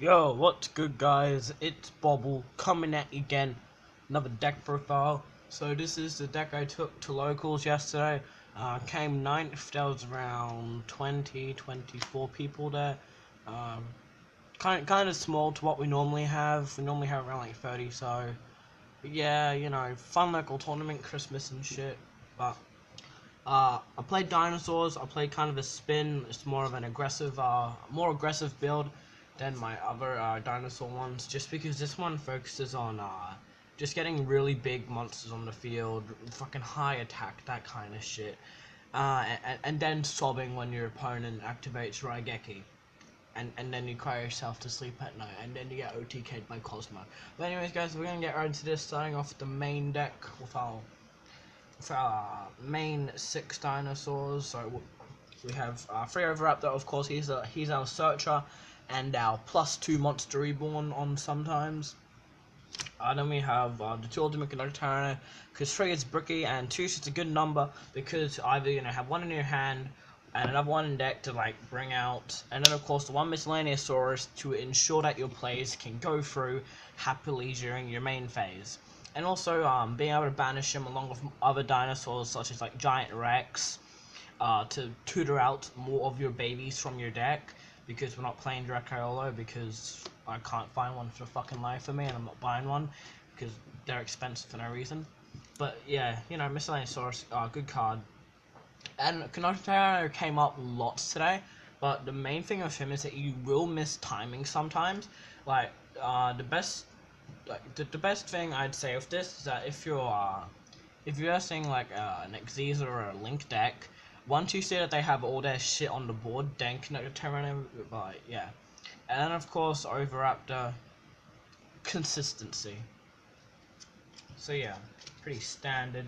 Yo, what's good guys? It's Bobble coming at you again, another deck profile. So this is the deck I took to locals yesterday. Came 9th, there was around 24 people there. Um, kind of small to what we normally have. We normally have around like 30, so but yeah, you know, fun local tournament, Christmas and shit. But I played dinosaurs. I played kind of a spin. It's more of an aggressive, more aggressive build than my other dinosaur ones. Just because this one focuses on just getting really big monsters on the field, fucking high attack, that kind of shit. And then sobbing when your opponent activates Raigeki. And then you cry yourself to sleep at night, and then you get OTK'd by Cosmo. But anyways, guys, we're gonna get right into this, starting off with the main deck with our main 6 dinosaurs. So we have Free Overraptor, of course, he's our searcher, and our +2 monster reborn on sometimes. Then we have the 2 ultimate conductor, because 3 is bricky and 2 is just a good number, because either have one in your hand and another one in deck to like bring out, and then of course the 1 miscellaneous to ensure that your plays can go through happily during your main phase. And also being able to banish him along with other dinosaurs such as like Giant Rex, to tutor out more of your babies from your deck, because we're not playing Dracaiolo because I can't find one for the fucking life of me, and I'm not buying one because they're expensive for no reason. But yeah, Miscellaneous, good card. And Canotaro came up lots today, but the main thing of him is that you will miss timing sometimes. Like the best thing I'd say of this is that if you're seeing like an Xyz or a Link deck, once you see that they have all their shit on the board, then connect the Terran. But yeah, and then of course Overraptor, consistency. So yeah, pretty standard.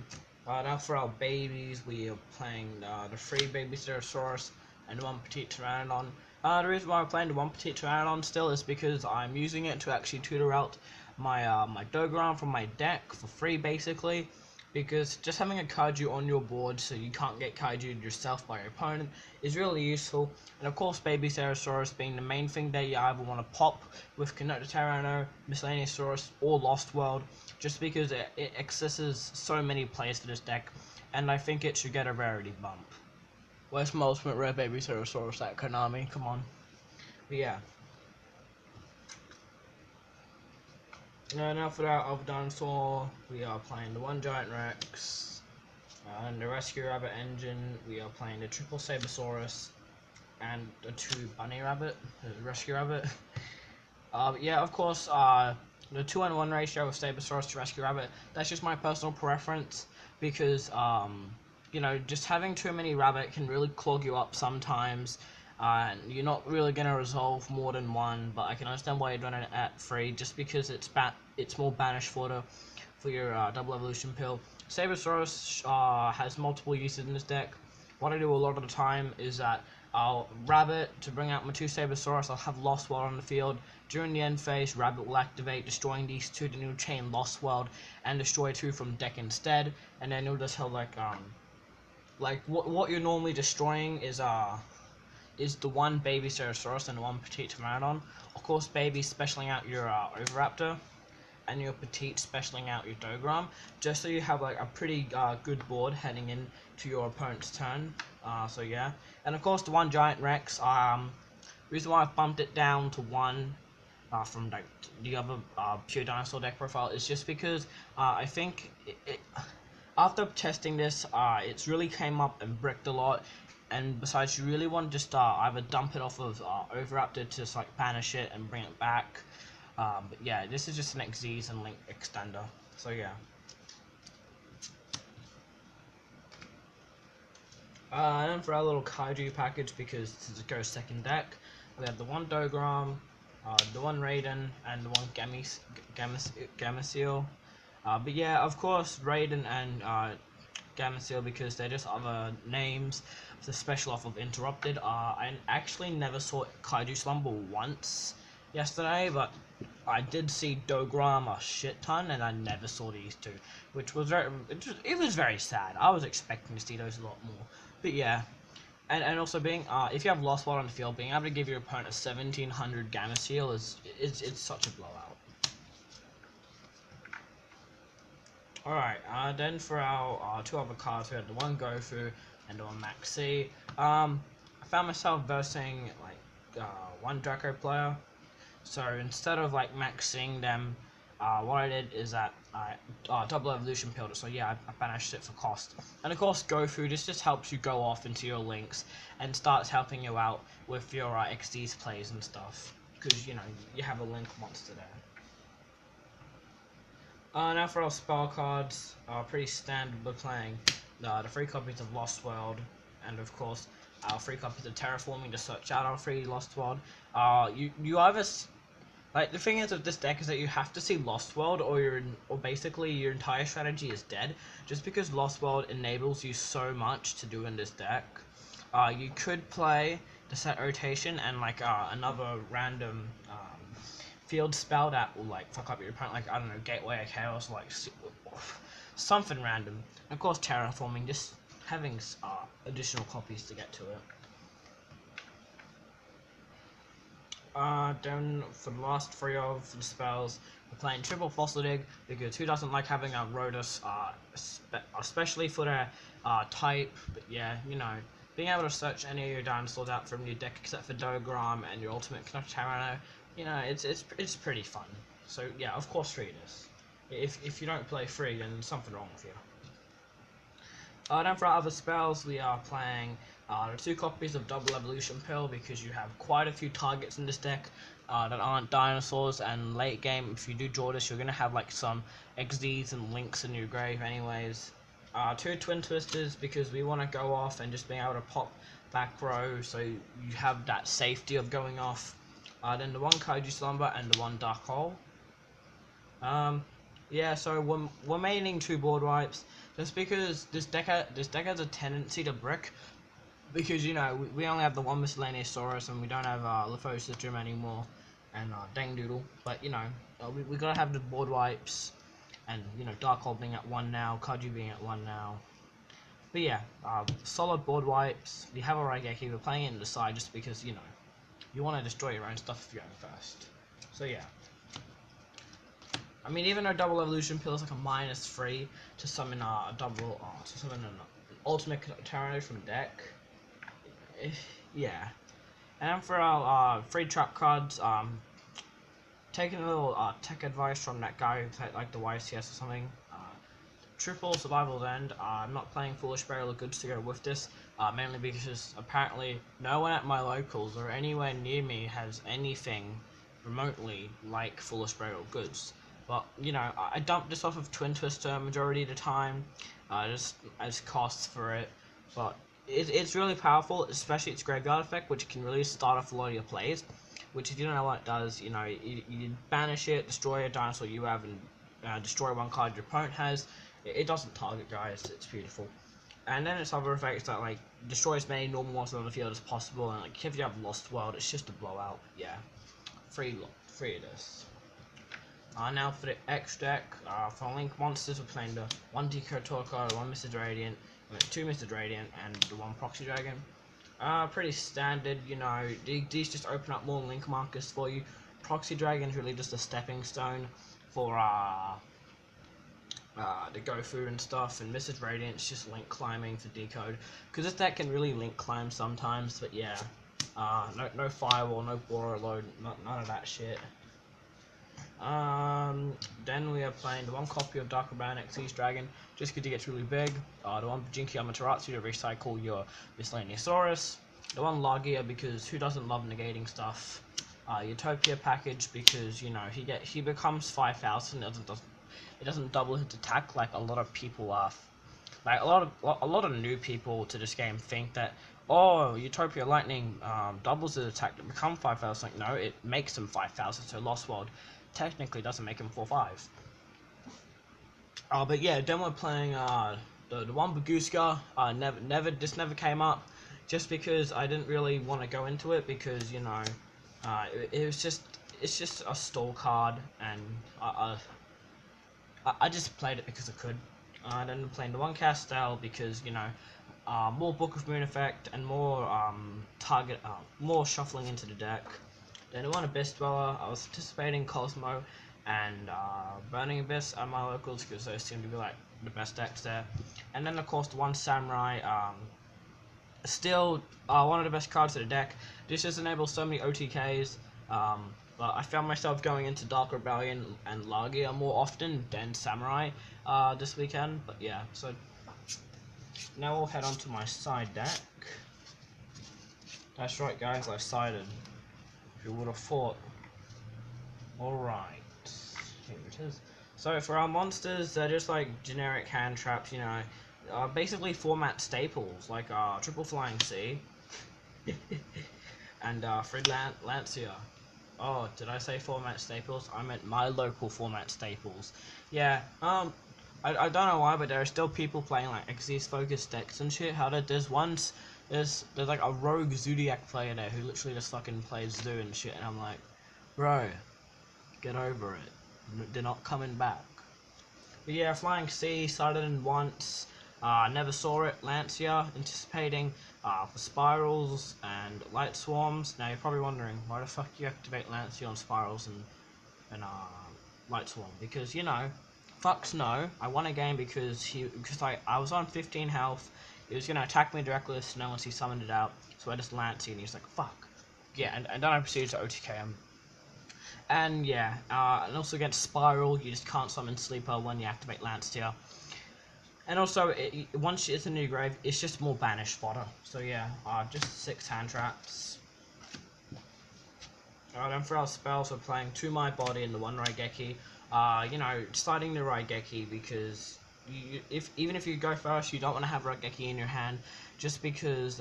Now for our babies, we are playing the 3 baby Dinosaurs and 1 petite Pteranodon. The reason why I'm playing the 1 petite Pteranodon still is because I'm using it to actually tutor out my my Dogoran from my deck for free, basically. Because just having a kaiju on your board so you can't get kaiju yourself by your opponent is really useful. And of course, Baby Ceratosaurus being the main thing that you either want to pop with Connector Tyranno, Miscellaneous, or Lost World, just because it accesses so many players to this deck, and I think it should get a rarity bump. Where's my ultimate rare Baby Ceratosaurus at, Konami? Come on. But yeah. Now for our other dinosaur, we are playing the 1 Giant Rex, and the Rescue Rabbit engine. We are playing the Triple Sabersaurus and the 2 Bunny Rabbit, the Rescue Rabbit. But yeah, of course, the 2-1 ratio of Sabersaurus to Rescue Rabbit, that's just my personal preference, because just having too many rabbit can really clog you up sometimes. And you're not really going to resolve more than 1, but I can understand why you're doing it at 3, just because it's more banish fodder for your double evolution pill. Sabersaurus has multiple uses in this deck. What I do a lot of the time is that I'll Rabbit to bring out my 2 Sabersaurus. I'll have Lost World on the field. During the end phase, Rabbit will activate, destroying these 2, then you'll chain Lost World and destroy 2 from deck instead, and then you'll just have like what you're normally destroying is the 1 baby Ceratosaurus and the 1 petite Pteranodon. Of course, baby specialing out your Overraptor, and your petite specialing out your Dogoran, just so you have like a pretty good board heading into your opponent's turn. So yeah, and of course the 1 Giant Rex. Reason why I've bumped it down to 1 from like the other pure dinosaur deck profile is just because I think after testing this, it's really came up and bricked a lot. And besides, you really want to just either dump it off of Overraptor to just like banish it and bring it back. But yeah, this is just an Xyz and Link extender. So yeah. And then for our little kaiju package, because this is a go second deck, we have the 1 Dogoran, the 1 Raiden, and the 1 Gameciel. But yeah, of course, Raiden and Gameciel, because they're just other names. The special off of Interrupted. I actually never saw Kaiju Slumber once yesterday, but I did see Dogoran a shit ton, and I never saw these 2, which was it was very sad. I was expecting to see those a lot more, but yeah. and also being if you have Lost World on the field, being able to give your opponent a 1700 Gamma Seal is it's such a blowout. Alright, then for our two other cards, we had the one Gofu and the one Maxi. I found myself versing like one Draco player, so instead of like maxing them, what I did is that I double evolution pilled it. So yeah, I banished it for cost. And of course, Gofu just helps you go off into your links and starts helping you out with your XD's plays and stuff, because you know you have a link monster there. Now for our spell cards, pretty standard. We're playing the 3 copies of Lost World, and of course our 3 copies of Terraforming to search out our 3 Lost World. You either like the thing is with this deck is that you have to see Lost World, or basically your entire strategy is dead. Just because Lost World enables you so much to do in this deck. You could play the set rotation and like another random field spell that will like fuck up your opponent, like I don't know, Gateway of Chaos, like something random. And of course, Terraforming, just having additional copies to get to it. Then for the last 3 of the spells, we're playing triple Fossil Dig, because who doesn't like having a Rotus, especially for their type. But yeah, you know, being able to search any of your dinosaurs out from your deck except for Dogram and your ultimate Tyranno, you know, it's pretty fun. So yeah, of course, free this. If you don't play free, then there's something wrong with you. Then for our other spells, we are playing the 2 copies of Double Evolution Pill, because you have quite a few targets in this deck that aren't dinosaurs, and late game, if you do draw this, you're going to have like some XDs and links in your grave anyways. 2 Twin Twisters, because we want to go off and just being able to pop back row, so you have that safety of going off. Then the 1 Kaiju Slumber and the 1 Dark Hole. Yeah, so we're maining 2 board wipes, just because this deck has a tendency to brick, because you know we only have the 1 Miscellaneous Saurus and we don't have Lithocystrum anymore, and Dang Doodle. But you know we gotta have the board wipes, and you know Dark Hole being at 1 now, Kaiju being at 1 now. But yeah, solid board wipes. We have a Raigeki. We're playing it in the side just because you know you want to destroy your own stuff if you're going first. So yeah. I mean, even though Double Evolution Pill is like a -3 to summon an ultimate Tyranno from deck, yeah. And for our free trap cards, taking a little tech advice from that guy who played like the YCS or something. Triple Survival's End. I'm not playing Foolish Burial of Goods to go with this, mainly because apparently no one at my locals or anywhere near me has anything remotely like Foolish Burial of Goods. But you know, I dumped this off of Twin Twister majority of the time, just as costs for it. But it's really powerful, especially its graveyard effect, which can really start off a lot of your plays. Which, if you don't know what it does, you know, you banish it, destroy a dinosaur you have, and destroy 1 card your opponent has. It doesn't target guys. It's beautiful. And then its other effects that like destroy as many normal monsters on the field as possible, and like if you have Lost World, it's just a blowout. Yeah, free of this. Now for the X deck, for Link monsters, we're playing the 1 Deco Torko, 1 Mr. Radiant, 2 Mr. Radiant, and the 1 Proxy Dragon. Pretty standard, you know, these just open up more Link markers for you. Proxy Dragon is really just a stepping stone for the Gofu and stuff, and Mrs. Radiant's just Link climbing for Decode, because this deck can really Link climb sometimes, but yeah, no Firewall, no Borer Load, none of that shit. Then we are playing the 1 copy of Dark Brown Xyz Dragon, just because it gets really big. The 1 Jinki Amaterasu to recycle your Miscellaneous Saurus. The 1 Lagia, because who doesn't love negating stuff. Utopia package, because you know he becomes 5,000. It doesn't double his attack like a lot of people are. Like a lot of new people to this game think that, oh, Utopia Lightning doubles his attack to become 5,000. Like, no, it makes him 5,000. So Lost World technically doesn't make him 4/5. But yeah, then we're playing the 1 Baguska. This never came up, just because I didn't really want to go into it, because you know, it's just a stall card, and I just played it because I could. Then we're playing the 1 Castel, because you know, more Book of Moon effect, and more more shuffling into the deck. Then I want Abyss Dweller. I was anticipating Cosmo and Burning Abyss at my locals because those seem to be like the best decks there. And then of course the one Samurai, still one of the best cards of the deck. This just enables so many OTKs. But I found myself going into Dark Rebellion and Lagia more often than Samurai this weekend. But yeah, so now we'll head on to my side deck. That's right, guys, I sided. If you would have thought. Alright, here it is. So for our monsters, they're just like generic hand traps, you know, basically format staples, like Triple Flying Sea and Frid Lancia. Oh, did I say format staples? I meant my local format staples. Yeah, I don't know why, but there are still people playing like Xyz focus decks and shit. There's like a rogue Zodiac player there who literally just fucking plays Zoo and shit, and I'm like, bro, get over it. They're not coming back. But yeah, Flying Sea, sided in once. Never saw it. Lancia, anticipating for Spirals and Light Swarms. Now you're probably wondering, why the fuck you activate Lancia on Spirals and Light Swarm? Because, you know, fucks no. I won a game because I was on 15 health. He was gonna attack me directly with Snow once he summoned it out. So I just Lancia and he's like, fuck. Yeah, and then I proceeded to OTK him. And yeah, and also against Spiral, you just can't summon Sleeper when you activate Lancia. And also, once it's a new grave, it's just more banished fodder. So yeah, just 6 hand traps. Then for our spells, we're playing To My Body and the 1 Raigeki. You know, starting the Raigeki because even if you go first, you don't want to have Raigeki in your hand, just because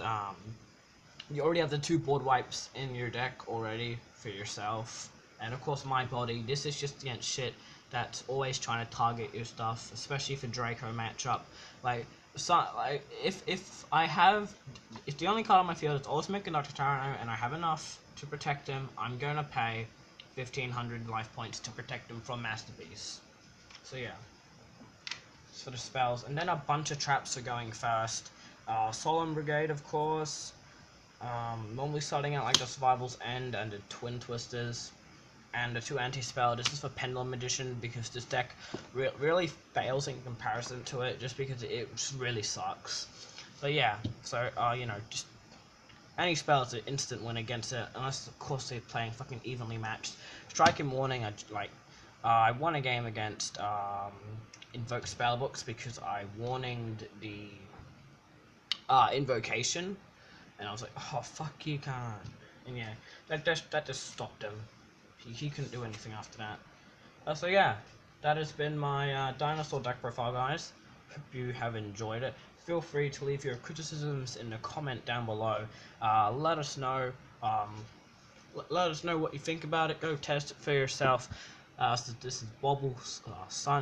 you already have the 2 board wipes in your deck already for yourself. And of course, My Body. This is just against shit that's always trying to target your stuff, especially for Draco matchup. If the only card on my field is Ultimate Conductor Tyranno and I have enough to protect him, I'm gonna pay 1500 life points to protect him from Masterpiece. So yeah, that's for the spells. And then a bunch of traps are going first. Solemn Brigade, of course. Normally starting out like the Survival's End and the Twin Twisters. And the 2 anti-spell. This is for Pendulum Edition because this deck really fails in comparison to it, just because it just really sucks. But yeah, so you know, just anti-spell is an instant win against it, unless of course they're playing fucking evenly matched. Strike and Warning, I won a game against Invoke Spellbooks because I warninged the Invocation, and I was like, oh fuck you, can't. And yeah, that just stopped him. He couldn't do anything after that. So yeah, that has been my Dinosaur deck profile, guys. Hope you have enjoyed it. Feel free to leave your criticisms in the comment down below. Let us know. Let us know what you think about it. Go test it for yourself. So this is Bobble signing.